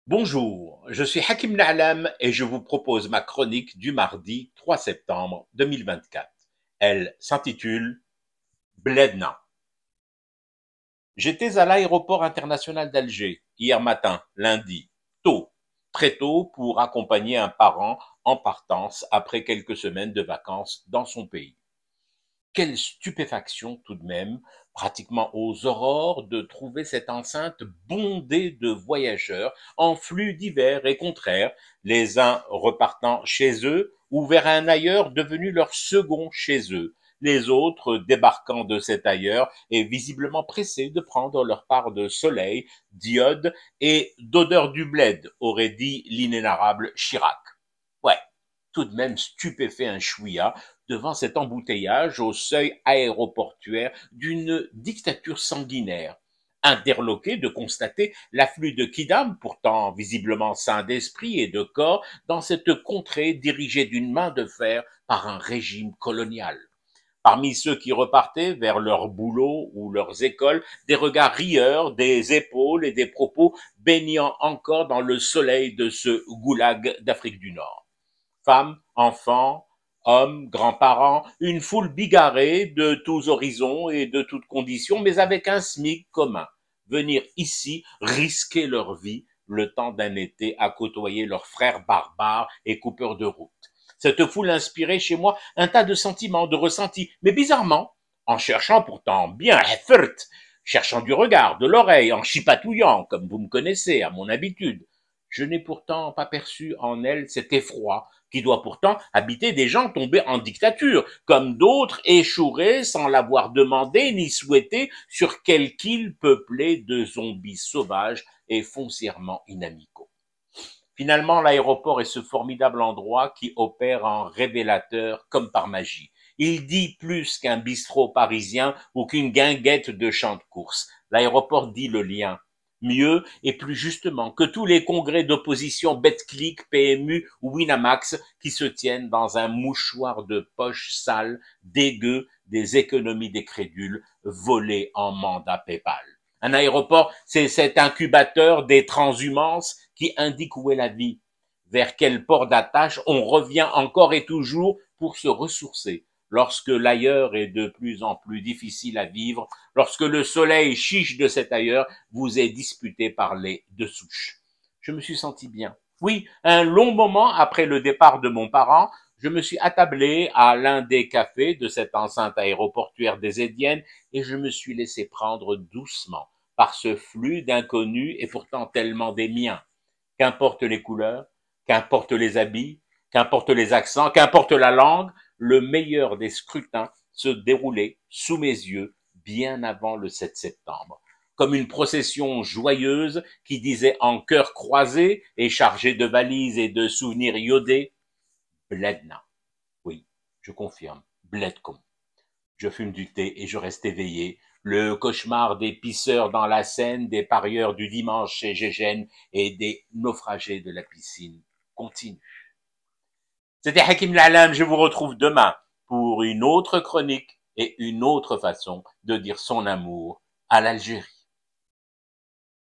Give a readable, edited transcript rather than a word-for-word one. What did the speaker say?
Bonjour, je suis Hakim Na'lam et je vous propose ma chronique du mardi 3 septembre 2024. Elle s'intitule Bledna. J'étais à l'aéroport international d'Alger hier matin, lundi, tôt, très tôt pour accompagner un parent en partance après quelques semaines de vacances dans son pays. Quelle stupéfaction tout de même, pratiquement aux aurores, de trouver cette enceinte bondée de voyageurs en flux divers et contraires, les uns repartant chez eux ou vers un ailleurs devenu leur second chez eux, les autres débarquant de cet ailleurs et visiblement pressés de prendre leur part de soleil, d'iode et d'odeur du bled, aurait dit l'inénarrable Chirac. Ouais, tout de même stupéfait un chouïa devant cet embouteillage au seuil aéroportuaire d'une dictature sanguinaire, interloqué de constater l'afflux de kidam, pourtant visiblement sain d'esprit et de corps, dans cette contrée dirigée d'une main de fer par un régime colonial. Parmi ceux qui repartaient vers leur boulot ou leurs écoles, des regards rieurs, des épaules et des propos baignant encore dans le soleil de ce goulag d'Afrique du Nord. Femmes, enfants, hommes, grands-parents, une foule bigarrée de tous horizons et de toutes conditions, mais avec un SMIC commun. Venir ici risquer leur vie le temps d'un été à côtoyer leurs frères barbares et coupeurs de route. Cette foule inspirait chez moi un tas de sentiments, de ressentis, mais bizarrement, en cherchant pourtant bien cherchant du regard, de l'oreille, en chipatouillant, comme vous me connaissez à mon habitude, je n'ai pourtant pas perçu en elle cet effroi qui doit pourtant habiter des gens tombés en dictature, comme d'autres échoueraient sans l'avoir demandé ni souhaité sur quelque île peuplée de zombies sauvages et foncièrement inamicaux. Finalement, l'aéroport est ce formidable endroit qui opère en révélateur comme par magie. Il dit plus qu'un bistrot parisien ou qu'une guinguette de champ de course. L'aéroport dit le lien. Mieux et plus justement que tous les congrès d'opposition Betclic, PMU ou Winamax qui se tiennent dans un mouchoir de poche sale, dégueu des économies des crédules volées en mandat PayPal. Un aéroport, c'est cet incubateur des transhumances qui indique où est la vie, vers quel port d'attache on revient encore et toujours pour se ressourcer, lorsque l'ailleurs est de plus en plus difficile à vivre, lorsque le soleil chiche de cet ailleurs vous est disputé par les deux souches. Je me suis senti bien. Oui, un long moment après le départ de mon parent, je me suis attablé à l'un des cafés de cette enceinte aéroportuaire des Édiennes et je me suis laissé prendre doucement par ce flux d'inconnus et pourtant tellement des miens. Qu'importe les couleurs, qu'importe les habits, qu'importe les accents, qu'importe la langue, le meilleur des scrutins se déroulait sous mes yeux bien avant le 7 septembre. Comme une procession joyeuse qui disait en chœur croisé et chargée de valises et de souvenirs iodés, Bledna. Oui, je confirme, Bledcom. Je fume du thé et je reste éveillé. Le cauchemar des pisseurs dans la Seine, des parieurs du dimanche chez Gégène et des naufragés de la piscine continue. C'était Hakim Lalam, je vous retrouve demain pour une autre chronique et une autre façon de dire son amour à l'Algérie.